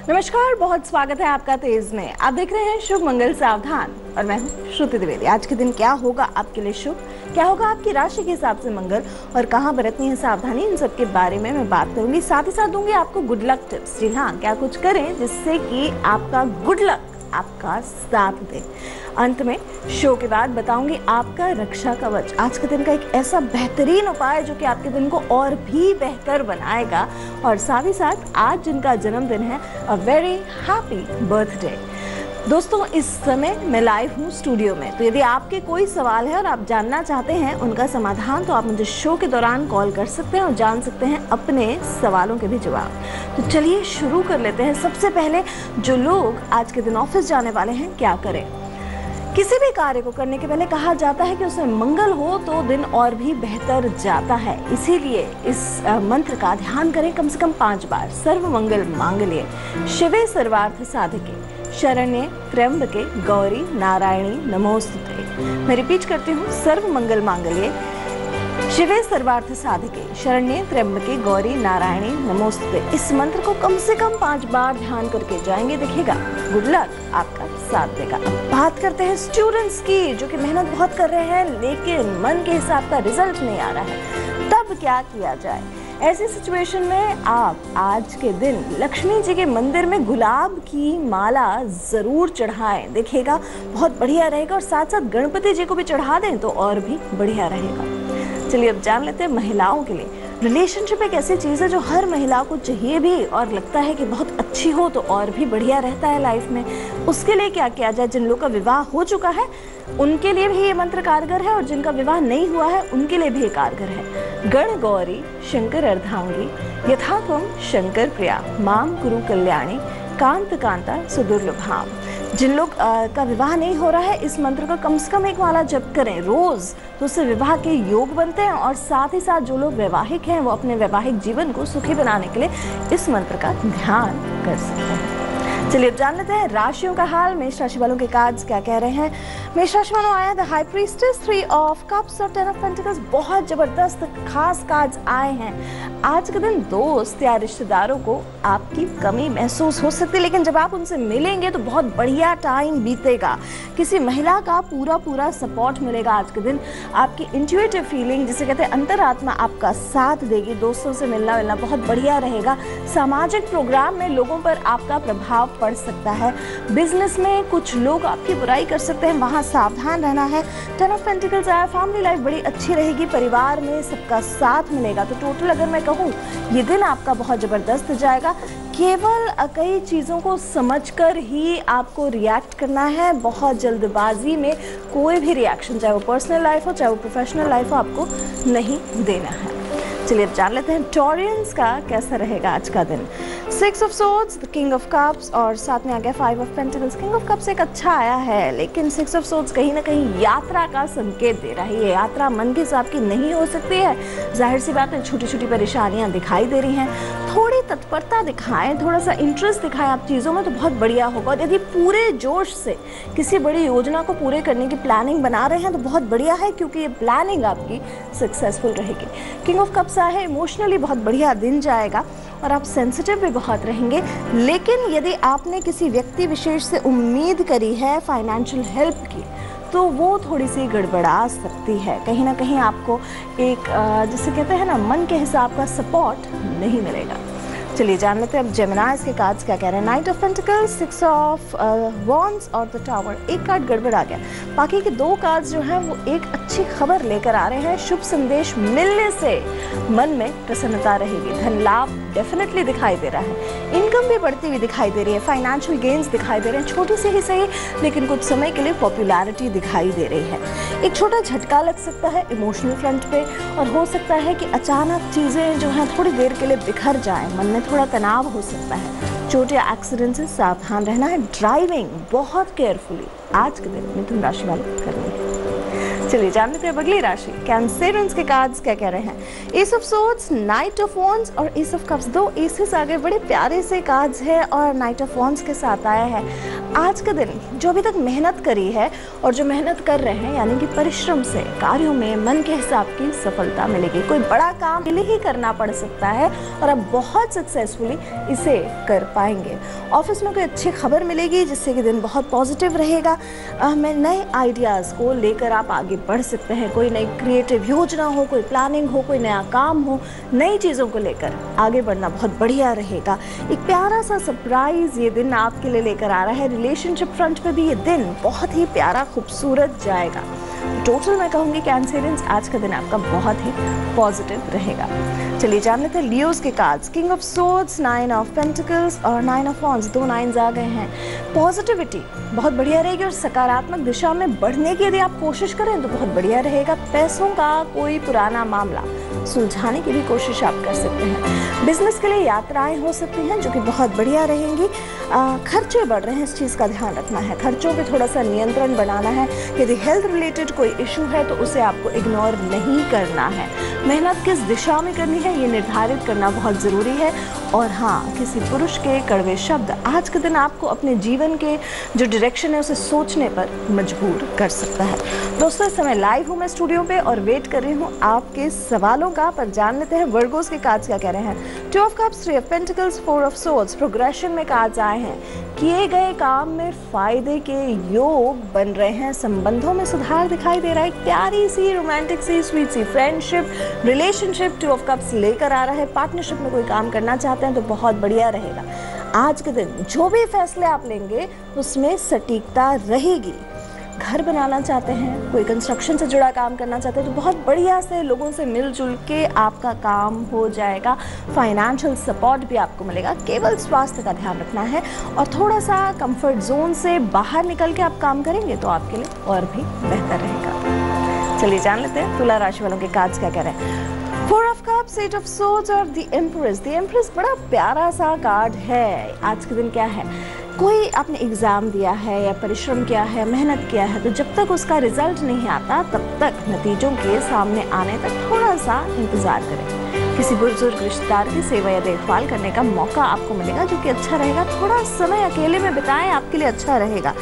नमस्कार, बहुत स्वागत है आपका तेज में। आप देख रहे हैं शुभ मंगल सावधान और मैं हूं श्रुति द्विवेदी। आज के दिन क्या होगा आपके लिए शुभ, क्या होगा आपकी राशि के हिसाब से मंगल और कहां बरतनी है सावधानी, इन सब के बारे में मैं बात करूंगी। साथ ही साथ दूंगी आपको गुड लक टिप्स। जी हाँ, क्या कुछ करें जिससे कि आपका गुड लक आपका साथ दे। अंत में शो के बाद बताऊंगी आपका रक्षा कवच, आज के दिन का एक ऐसा बेहतरीन उपाय जो कि आपके दिन को और भी बेहतर बनाएगा। और साथ ही साथ आज जिनका जन्मदिन है, अ वेरी हैप्पी बर्थडे। दोस्तों, इस समय मैं लाइव हूँ स्टूडियो में, तो यदि आपके कोई सवाल है और आप जानना चाहते हैं उनका समाधान, तो आप मुझे शो के दौरान कॉल कर सकते हैं और जान सकते हैं अपने सवालों के भी जवाब। तो चलिए शुरू कर लेते हैं। सबसे पहले जो लोग आज के दिन ऑफिस जाने वाले हैं, क्या करें। किसी भी कार्य को करने के पहले कहा जाता है कि उसमें मंगल हो तो दिन और भी बेहतर जाता है। इसीलिए इस मंत्र का ध्यान करें कम से कम 5 बार। सर्व मंगल मांगल्ये शिवे सर्वार्थ साधके शरण्ये त्र्यंबके गौरी नारायणी नमोस्तुते। मैं रिपीट करती हूँ, सर्व मंगल मांगल्ये शिवे सर्वार्थ साधके शरण्ये त्र्यंबके गौरी नारायणी नमोस्तुते। इस मंत्र को कम से कम 5 बार ध्यान करके जाएंगे, देखिएगा गुड लक आपका साथ देगा। अब बात करते हैं स्टूडेंट्स की, जो कि मेहनत बहुत कर रहे हैं लेकिन मन के हिसाब का रिजल्ट नहीं आ रहा है। तब क्या किया जाए। ऐसी सिचुएशन में आप आज के दिन लक्ष्मी जी के मंदिर में गुलाब की माला जरूर चढ़ाएं, देखिएगा बहुत बढ़िया रहेगा। और साथ साथ गणपति जी को भी चढ़ा दें तो और भी बढ़िया रहेगा। चलिए अब जान लेते हैं महिलाओं के लिए। रिलेशनशिप एक ऐसी चीज़ है जो हर महिला को चाहिए भी और लगता है कि बहुत अच्छी हो तो और भी बढ़िया रहता है लाइफ में। उसके लिए क्या किया जाए। जिन लोगों का विवाह हो चुका है उनके लिए भी ये मंत्र कारगर है और जिनका विवाह नहीं हुआ है उनके लिए भी ये कारगर है। गण गौरी शंकर अर्धांगी यथा त्वं शंकर प्रिया माम कुरु कल्याणी कांत कांता सुदुर्लभाम। जिन लोग का विवाह नहीं हो रहा है, इस मंत्र का कम से कम एक माला जप करें रोज, तो उससे विवाह के योग बनते हैं। और साथ ही साथ जो लोग वैवाहिक हैं वो अपने वैवाहिक जीवन को सुखी बनाने के लिए इस मंत्र का ध्यान कर सकते हैं। चलिए अब जान लेते हैं राशियों का हाल। मेष राशि वालों के कार्ड्स क्या कह रहे हैं। मेष राशि वालों आया the high priestess, 3 of cups और 10 ऑफ पेंटिकल्स। बहुत जबरदस्त खास कार्ड्स आए हैं। आज के दिन दोस्त या रिश्तेदारों को आपकी कमी महसूस हो सकती है, लेकिन जब आप उनसे मिलेंगे तो बहुत बढ़िया टाइम बीतेगा। किसी महिला का पूरा सपोर्ट मिलेगा आज के दिन। आपकी इंट्यूटिव फीलिंग, जिसे कहते हैं अंतरात्मा, आपका साथ देगी। दोस्तों से मिलना बहुत बढ़िया रहेगा। सामाजिक प्रोग्राम में लोगों पर आपका प्रभाव पड़ सकता है। बिजनेस में कुछ लोग आपकी बुराई कर सकते हैं, वहां सावधान रहना है। 10 ऑफ पेंटिकल्स आया, फैमिली लाइफ बड़ी अच्छी रहेगी, परिवार में सबका साथ मिलेगा। तो टोटल अगर मैं कहूँ ये दिन आपका बहुत जबरदस्त जाएगा। केवल कई चीज़ों को समझकर ही आपको रिएक्ट करना है। बहुत जल्दबाजी में कोई भी रिएक्शन, चाहे वो पर्सनल लाइफ हो चाहे वो प्रोफेशनल लाइफ हो, आपको नहीं देना है। चलिए अब जान लेते हैं टॉरियंस का कैसा रहेगा आज का दिन। 6 of swords, the king of cups और साथ में आ गया 5 of pentacles. King of cups एक अच्छा आया है, लेकिन 6 ऑफ सोर्ड्स कहीं ना कहीं यात्रा का संकेत दे रहा है। ये यात्रा मन के हिसाब की नहीं हो सकती है। जाहिर सी बात है, छोटी छोटी परेशानियां दिखाई दे रही हैं। थोड़ी तत्परता दिखाएं, थोड़ा सा इंटरेस्ट दिखाएं आप चीज़ों में, तो बहुत बढ़िया होगा। और यदि पूरे जोश से किसी बड़ी योजना को पूरे करने की प्लानिंग बना रहे हैं तो बहुत बढ़िया है, क्योंकि ये प्लानिंग आपकी सक्सेसफुल रहेगी। किंग ऑफ कप्स है, इमोशनली बहुत बढ़िया दिन जाएगा और आप सेंसिटिव भी बहुत रहेंगे। लेकिन यदि आपने किसी व्यक्ति विशेष से उम्मीद करी है फाइनेंशियल हेल्प की, तो वो थोड़ी सी गड़बड़ा सकती है। कहीं ना कहीं आपको एक जिसे कहते हैं ना, मन के हिसाब का सपोर्ट नहीं मिलेगा। चलिए जान लेते हैं अब जेमिनाइज के कार्ड्स क्या कह रहे हैं। 9 ऑफ पेंटिकल्स, 6 ऑफ वॉन्ड्स और द टावर। एक कार्ड गड़बड़ आ गया। बाकी के 2 कार्ड्स जो हैं वो एक अच्छी खबर लेकर आ रहे हैं। शुभ संदेश मिलने से मन में प्रसन्नता रहेगी। धन लाभ डेफिनेटली दिखाई दे रहा है। इनकम भी बढ़ती हुई दिखाई दे रही है। फाइनेंशियल गेन्स दिखाई दे रहे हैं, छोटी सी ही सही, लेकिन कुछ समय के लिए पॉपुलैरिटी दिखाई दे रही है। एक छोटा झटका लग सकता है इमोशनल फ्रंट पे, और हो सकता है कि अचानक चीज़ें जो हैं थोड़ी देर के लिए बिखर जाएं। मन में थोड़ा तनाव हो सकता है। चोट या एक्सीडेंट से सावधान रहना है। ड्राइविंग बहुत केयरफुली आज के दिन मिथुन राशि वाले करनी है। चलिए जान लेते हैं अगली राशि कैंसरियंस के कार्ड्स क्या कह रहे हैं। S of swords, night of wands और एस ऑफ कप्स, दो एसेस आगे बड़े प्यारे से कार्ड्स है और नाइट ऑफ वॉन्ड्स के साथ आया है। आज का दिन जो अभी तक मेहनत करी है और जो मेहनत कर रहे हैं यानी कि परिश्रम से कार्यों में मन के हिसाब की सफलता मिलेगी। कोई बड़ा काम पहले ही करना पड़ सकता है और अब बहुत सक्सेसफुली इसे कर पाएंगे। ऑफिस में कोई अच्छी खबर मिलेगी जिससे कि दिन बहुत पॉजिटिव रहेगा। में नए आइडियाज़ को लेकर आप आगे बढ़ सकते हैं। कोई नई क्रिएटिव योजना हो, कोई प्लानिंग हो, कोई नया काम हो, नई चीज़ों को लेकर आगे बढ़ना बहुत बढ़िया रहेगा। एक प्यारा सा सरप्राइज ये दिन आपके लिए लेकर आ रहा है। रिलेशनशिप फ्रंट पे भी ये दिन बहुत ही प्यारा खूबसूरत जाएगा। टोटल मैं कहूँगी कैंसरियंस आज का दिन आपका बहुत ही पॉजिटिव रहेगा। चलिए जान लेते हैं लियोज के cards. King of swords, nine of pentacles और नाइन ऑफ वॉन्ड्स, दो नाइन्स आ गए हैं। पॉजिटिविटी बहुत बढ़िया रहेगी और सकारात्मक दिशा में बढ़ने की यदि आप कोशिश करें तो बहुत बढ़िया रहेगा। पैसों का कोई पुराना मामला सुलझाने की भी कोशिश आप कर सकते हैं। बिजनेस के लिए यात्राएं हो सकती हैं जो कि बहुत बढ़िया रहेंगी। खर्चे बढ़ रहे हैं, इस चीज़ का ध्यान रखना है। खर्चों पे थोड़ा सा नियंत्रण बनाना है। यदि हेल्थ रिलेटेड कोई इशू है तो उसे आपको इग्नोर नहीं करना है। मेहनत किस दिशा में करनी है ये निर्धारित करना बहुत ज़रूरी है। और हाँ, किसी पुरुष के कड़वे शब्द आज के दिन आपको अपने जीवन के जो डायरेक्शन है उसे सोचने पर मजबूर कर सकता है। दोस्तों इस समय लाइव हूँ मैं स्टूडियो पे और वेट कर रही हूँ आपके सवालों का। पर जान लेते हैं वर्गोस के कार्ड्स क्या कह रहे हैं। To of cups, three of pentacles, four of swords, progression में कार्ड्स आए हैं। किए गए काम में फायदे के योग बन रहे हैं। संबंधों में सुधार दिखाई दे रहा है। प्यारी सी रोमांटिक सी स्वीट सी friendship relationship two of cups लेकर आ रहा है। पार्टनरशिप में कोई काम करना चाहते हैं तो बहुत बढ़िया रहेगा। आज के दिन जो भी फैसले आप लेंगे उसमें सटीकता रहेगी। घर बनाना चाहते हैं, कोई कंस्ट्रक्शन से जुड़ा काम करना चाहते हैं तो बहुत बढ़िया से लोगों से मिलजुल के आपका काम हो जाएगा। फाइनेंशियल सपोर्ट भी आपको मिलेगा। केवल स्वास्थ्य का ध्यान रखना है और थोड़ा सा कंफर्ट जोन से बाहर निकल के आप काम करेंगे तो आपके लिए और भी बेहतर रहेगा। चलिए जान लेते हैं तुला राशि वालों के कार्ड्स क्या कह रहे हैं। Four of cups, eight of swords और द एम्प्रेस। द एम्प्रेस बड़ा प्यारा सा कार्ड है। आज के दिन क्या है, कोई आपने एग्ज़ाम दिया है या परिश्रम किया है, मेहनत किया है तो जब तक उसका रिजल्ट नहीं आता तब तक नतीजों के सामने आने तक थोड़ा सा इंतज़ार करें। किसी बुजुर्ग रिश्तेदार की सेवा या देखभाल करने का मौका आपको मिलेगा जो कि अच्छा रहेगा। थोड़ा समय अकेले में बिताएं, आपके लिए अच्छा रहेगा।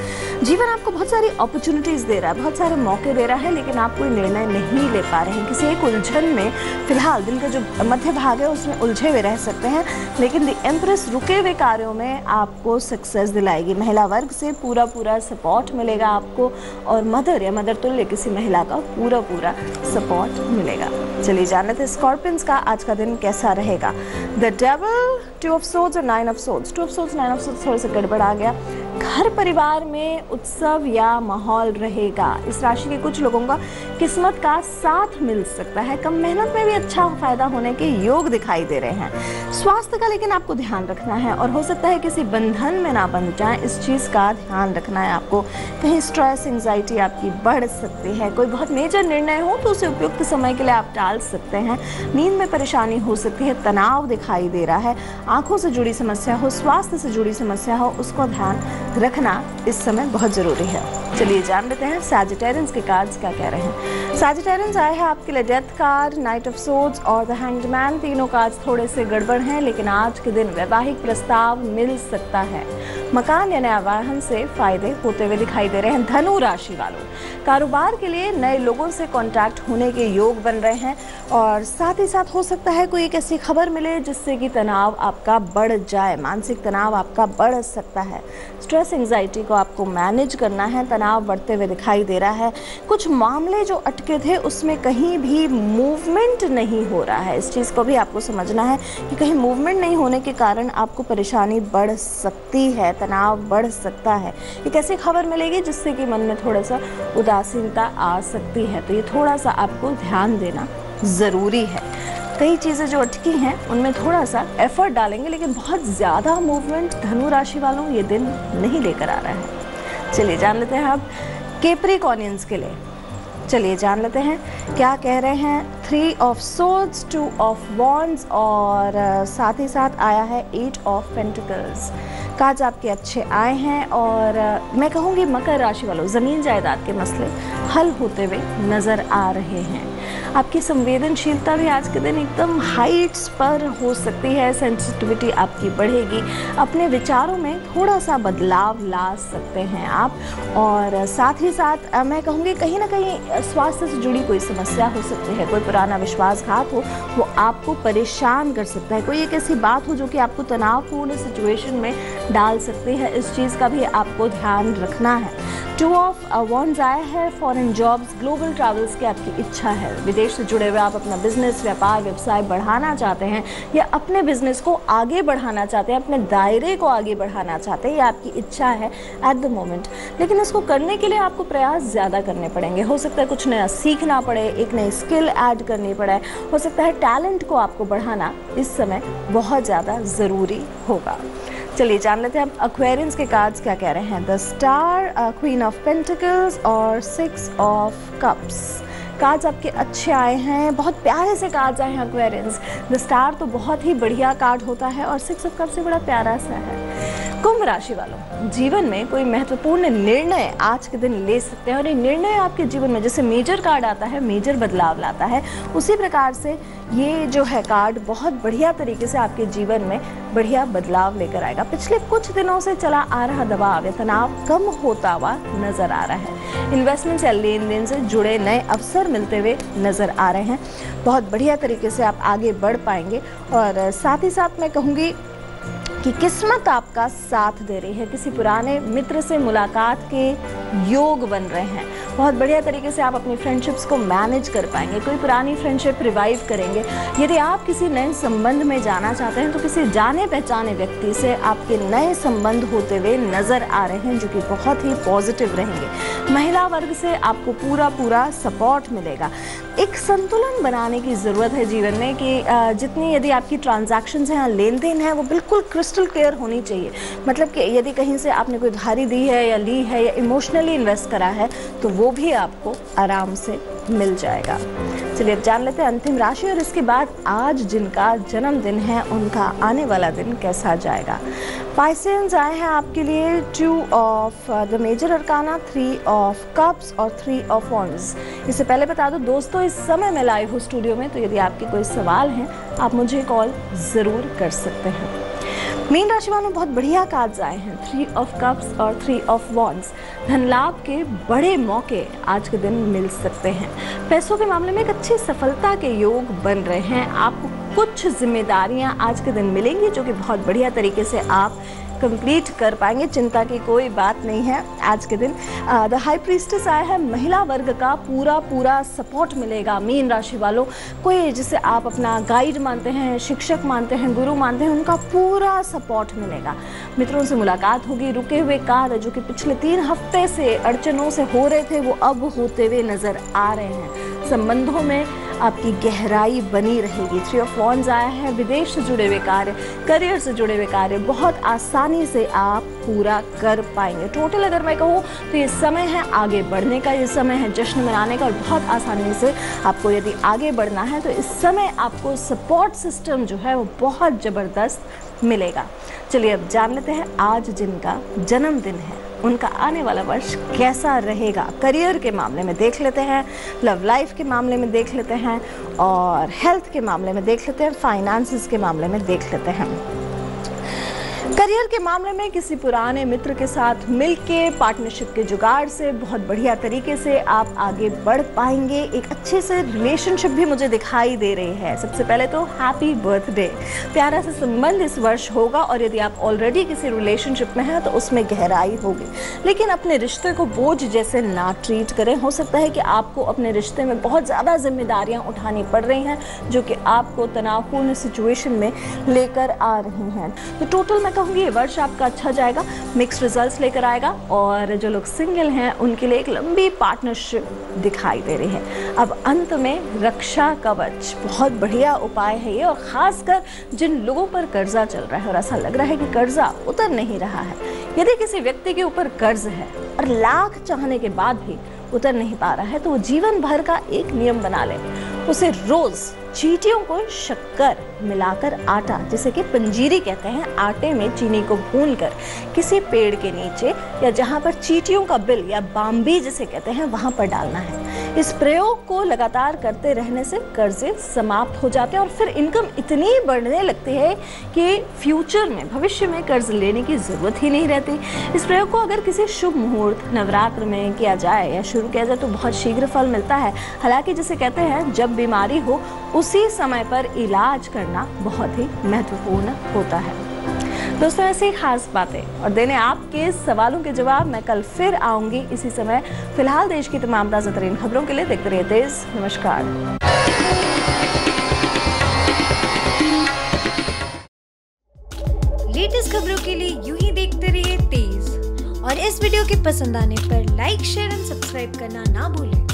जीवन आपको बहुत सारी अपॉर्चुनिटीज़ दे रहा है, बहुत सारे मौके दे रहा है, लेकिन आप कोई निर्णय नहीं ले पा रहे हैं। किसी एक उलझन में फिलहाल दिन का जो मध्य भाग है उसमें उलझे हुए रह सकते हैं। लेकिन द एम्प्रेस रुके हुए कार्यों में आपको सक्सेस दिलाएगी। महिला वर्ग से पूरा सपोर्ट मिलेगा आपको और मदर या मदर तुल्य किसी महिला का पूरा सपोर्ट मिलेगा। चलिए जान लेते हैं स्कॉर्पियंस का आज का दिन कैसा रहेगा। The devil, two of swords और nine of swords. Two of swords, nine of swords थोड़ा सा गड़बड़ आ गया। घर परिवार में उत्सव या माहौल रहेगा। इस राशि के कुछ लोगों का किस्मत का साथ मिल सकता है। कम मेहनत में भी अच्छा फायदा होने के योग दिखाई दे रहे हैं। स्वास्थ्य का लेकिन आपको ध्यान रखना है और हो सकता है किसी बंधन में ना बंध जाए, इस चीज़ का ध्यान रखना है आपको। कहीं स्ट्रेस एंजाइटी आपकी बढ़ सकती है। कोई बहुत मेजर निर्णय हो तो उसे उपयुक्त समय के लिए आप टाल सकते हैं। नींद में परेशानी हो सकती है, तनाव दिखाई दे रहा है। आंखों से जुड़ी समस्या हो, स्वास्थ्य से जुड़ी समस्या हो, उसको ध्यान रखना इस समय बहुत ज़रूरी है। चलिए जान लेते हैं सैजिटेरियंस के कार्ड्स क्या कह रहे हैं। सैजिटेरियंस आए हैं आपके लिए death card, night of swords और द हैंग्ड मैन। तीनों कार्ड्स थोड़े से गड़बड़ हैं लेकिन आज के दिन वैवाहिक प्रस्ताव मिल सकता है। मकान या नया वाहन से फायदे होते हुए दिखाई दे रहे हैं। धनु राशि वालों, कारोबार के लिए नए लोगों से कांटेक्ट होने के योग बन रहे हैं और साथ ही साथ हो सकता है कोई एक ऐसी खबर मिले जिससे कि तनाव आपका बढ़ जाए। मानसिक तनाव आपका बढ़ सकता है। स्ट्रेस एंजाइटी को आपको मैनेज करना है। तनाव बढ़ते हुए दिखाई दे रहा है। कुछ मामले जो अटके थे उसमें कहीं भी मूवमेंट नहीं हो रहा है। इस चीज़ को भी आपको समझना है कि कहीं मूवमेंट नहीं होने के कारण आपको परेशानी बढ़ सकती है, तनाव बढ़ सकता है। एक ऐसी खबर मिलेगी जिससे कि मन में थोड़ा सा उदासीनता आ सकती है, तो ये थोड़ा सा आपको ध्यान देना ज़रूरी है। कई चीज़ें जो अटकी हैं उनमें थोड़ा सा एफर्ट डालेंगे लेकिन बहुत ज़्यादा मूवमेंट धनु राशि वालों ये दिन नहीं लेकर आ रहा है। चलिए जान लेते हैं अब कैप्रिकॉर्नियंस के लिए। चलिए जान लेते हैं क्या कह रहे हैं। 3 ऑफ सोर्ड्स, 2 ऑफ वॉन्ड्स और साथ ही साथ आया है 8 ऑफ पेंटिकल्स। कार्ड्स आपके अच्छे आए हैं और मैं कहूँगी मकर राशि वालों ज़मीन जायदाद के मसले हल होते हुए नजर आ रहे हैं। आपकी संवेदनशीलता भी आज के दिन एकदम हाइट्स पर हो सकती है, सेंसिटिविटी आपकी बढ़ेगी, अपने विचारों में थोड़ा सा बदलाव ला सकते हैं आप। और साथ ही साथ मैं कहूँगी कहीं ना कहीं स्वास्थ्य से जुड़ी कोई समस्या हो सकती है, कोई पुराना विश्वासघात हो वो आपको परेशान कर सकता है, कोई एक ऐसी बात हो जो कि आपको तनावपूर्ण सिचुएशन में डाल सकती है, इस चीज़ का भी आपको ध्यान रखना है। 2 ऑफ वॉन्ड्स आया है, फॉरेन जॉब्स, ग्लोबल ट्रैवल्स की आपकी इच्छा है, विदेश से जुड़े हुए आप अपना बिजनेस, व्यापार, व्यवसाय बढ़ाना चाहते हैं या अपने बिजनेस को आगे बढ़ाना चाहते हैं, अपने दायरे को आगे बढ़ाना चाहते हैं, ये आपकी इच्छा है एट द मोमेंट। लेकिन इसको करने के लिए आपको प्रयास ज़्यादा करने पड़ेंगे, हो सकता है कुछ नया सीखना पड़े, एक नई स्किल ऐड करनी पड़े, हो सकता है टैलेंट को आपको बढ़ाना इस समय बहुत ज़्यादा ज़रूरी होगा। चलिए जान लेते हैं अब एक्वेरियंस के कार्ड्स क्या कह रहे हैं। The star, queen of pentacles और 6 ऑफ कप्स कार्ड्स आपके अच्छे आए हैं, बहुत प्यारे से कार्ड्स आए हैं एक्वेरियंस। द स्टार तो बहुत ही बढ़िया कार्ड होता है और 6 ऑफ कप्स से बड़ा प्यारा सा है। कुंभ राशि वालों, जीवन में कोई महत्वपूर्ण निर्णय आज के दिन ले सकते हैं और ये निर्णय आपके जीवन में, जैसे मेजर कार्ड आता है मेजर बदलाव लाता है, उसी प्रकार से ये जो है कार्ड बहुत बढ़िया तरीके से आपके जीवन में बढ़िया बदलाव लेकर आएगा। पिछले कुछ दिनों से चला आ रहा दबाव या तनाव कम होता हुआ नजर आ रहा है। इन्वेस्टमेंट या लेन देन से जुड़े नए अवसर मिलते हुए नजर आ रहे हैं, बहुत बढ़िया तरीके से आप आगे बढ़ पाएंगे। और साथ ही साथ मैं कहूँगी कि किस्मत आपका साथ दे रही है, किसी पुराने मित्र से मुलाकात के योग बन रहे हैं, बहुत बढ़िया तरीके से आप अपनी फ्रेंडशिप्स को मैनेज कर पाएंगे, कोई पुरानी फ्रेंडशिप रिवाइव करेंगे। यदि आप किसी नए संबंध में जाना चाहते हैं तो किसी जाने पहचाने व्यक्ति से आपके नए संबंध होते हुए नजर आ रहे हैं जो कि बहुत ही पॉजिटिव रहेंगे। महिला वर्ग से आपको पूरा सपोर्ट मिलेगा। एक संतुलन बनाने की ज़रूरत है जीवन में कि जितनी यदि आपकी ट्रांजैक्शंस हैं, लेन देन है, वो बिल्कुल क्रिस्टल क्लियर होनी चाहिए। मतलब कि यदि कहीं से आपने कोई उधारी दी है या ली है या इमोशनली इन्वेस्ट करा है तो वो भी आपको आराम से मिल जाएगा। चलिए अब जान लेते हैं अंतिम राशि और इसके बाद आज जिनका जन्मदिन है उनका आने वाला दिन कैसा जाएगा। पाइसेंस आए हैं आपके लिए 2 of the major arcana, 3 of cups और 3 ऑफ वॉन्ड्स। इससे पहले बता दो दोस्तों, इस समय मैं लाइव हूँ स्टूडियो में, तो यदि आपके कोई सवाल हैं आप मुझे कॉल ज़रूर कर सकते हैं। मीन राशि वालों, बहुत बढ़िया कार्ड्स आए हैं, 3 ऑफ कप्स और 3 ऑफ वॉन्ड्स। धन लाभ के बड़े मौके आज के दिन मिल सकते हैं। पैसों के मामले में एक अच्छी सफलता के योग बन रहे हैं। आपको कुछ जिम्मेदारियां आज के दिन मिलेंगी जो कि बहुत बढ़िया तरीके से आप कंप्लीट कर पाएंगे, चिंता की कोई बात नहीं है आज के दिन। द हाई प्रीस्टेस आया है, महिला वर्ग का पूरा सपोर्ट मिलेगा मीन राशि वालों। कोई जिसे आप अपना गाइड मानते हैं, शिक्षक मानते हैं, गुरु मानते हैं, उनका पूरा सपोर्ट मिलेगा। मित्रों से मुलाकात होगी, रुके हुए कार्य जो कि पिछले 3 हफ्ते से अड़चनों से हो रहे थे वो अब होते हुए नजर आ रहे हैं। संबंधों में आपकी गहराई बनी रहेगी। 3 ऑफ वॉन्ड्स आया है, विदेश से जुड़े हुए कार्य, करियर से जुड़े हुए कार्य बहुत आसानी से आप पूरा कर पाएंगे। टोटल अगर मैं कहूँ तो ये समय है आगे बढ़ने का, ये समय है जश्न मनाने का और बहुत आसानी से आपको यदि आगे बढ़ना है तो इस समय आपको सपोर्ट सिस्टम जो है वो बहुत ज़बरदस्त मिलेगा। चलिए अब जान लेते हैं आज जिनका जन्मदिन है उनका आने वाला वर्ष कैसा रहेगा। करियर के मामले में देख लेते हैं, लव लाइफ के मामले में देख लेते हैं और हेल्थ के मामले में देख लेते हैं, फाइनेंसेस के मामले में देख लेते हैं। करियर के मामले में किसी पुराने मित्र के साथ मिलके पार्टनरशिप के जुगाड़ से बहुत बढ़िया तरीके से आप आगे बढ़ पाएंगे। एक अच्छे से रिलेशनशिप भी मुझे दिखाई दे रही है। सबसे पहले तो हैप्पी बर्थडे, प्यारा सा संबंध इस वर्ष होगा और यदि आप ऑलरेडी किसी रिलेशनशिप में हैं तो उसमें गहराई होगी। लेकिन अपने रिश्ते को बोझ जैसे ना ट्रीट करें। हो सकता है कि आपको अपने रिश्ते में बहुत ज़्यादा जिम्मेदारियाँ उठानी पड़ रही हैं जो कि आपको तनावपूर्ण सिचुएशन में लेकर आ रही हैं। तो टोटल मैं कहूँगी ये वर्ष आपका अच्छा जाएगा, मिक्स रिजल्ट्स लेकर आएगा और जो लोग सिंगल हैं उनके लिए एक लंबी पार्टनरशिप दिखाई दे रही है। अब अंत में रक्षा कवच, बहुत बढ़िया उपाय है ये, और खासकर जिन लोगों पर कर्जा चल रहा है और ऐसा लग रहा है कि कर्जा उतर नहीं रहा है। यदि किसी व्यक्ति के ऊपर कर्ज है और लाख चाहने के बाद भी उतर नहीं पा रहा है तो वो जीवन भर का एक नियम बना ले, उसे रोज चींटियों को शक्कर मिलाकर आटा, जिसे कि पंजीरी कहते हैं, आटे में चीनी को भूनकर किसी पेड़ के नीचे या जहां पर चींटियों का बिल या बाम्बी जिसे कहते हैं वहां पर डालना है। इस प्रयोग को लगातार करते रहने से कर्जे समाप्त हो जाते हैं और फिर इनकम इतनी बढ़ने लगती है कि फ्यूचर में, भविष्य में कर्ज लेने की जरूरत ही नहीं रहती। इस प्रयोग को अगर किसी शुभ मुहूर्त नवरात्र में किया जाए या शुरू किया जाए तो बहुत शीघ्र फल मिलता है। हालांकि जिसे कहते हैं जब बीमारी हो उसी समय पर इलाज करना बहुत ही महत्वपूर्ण होता है। दोस्तों, ऐसी खास बातें और देने आपके सवालों के जवाब मैं कल फिर आऊंगी इसी समय। फिलहाल देश की तमाम ताज़ा तरीन खबरों के लिए देखते रहिए तेज। नमस्कार। लेटेस्ट खबरों के लिए यूं ही देखते रहिए तेज और इस वीडियो के पसंद आने पर लाइक, शेयर एंड सब्सक्राइब करना ना भूलें।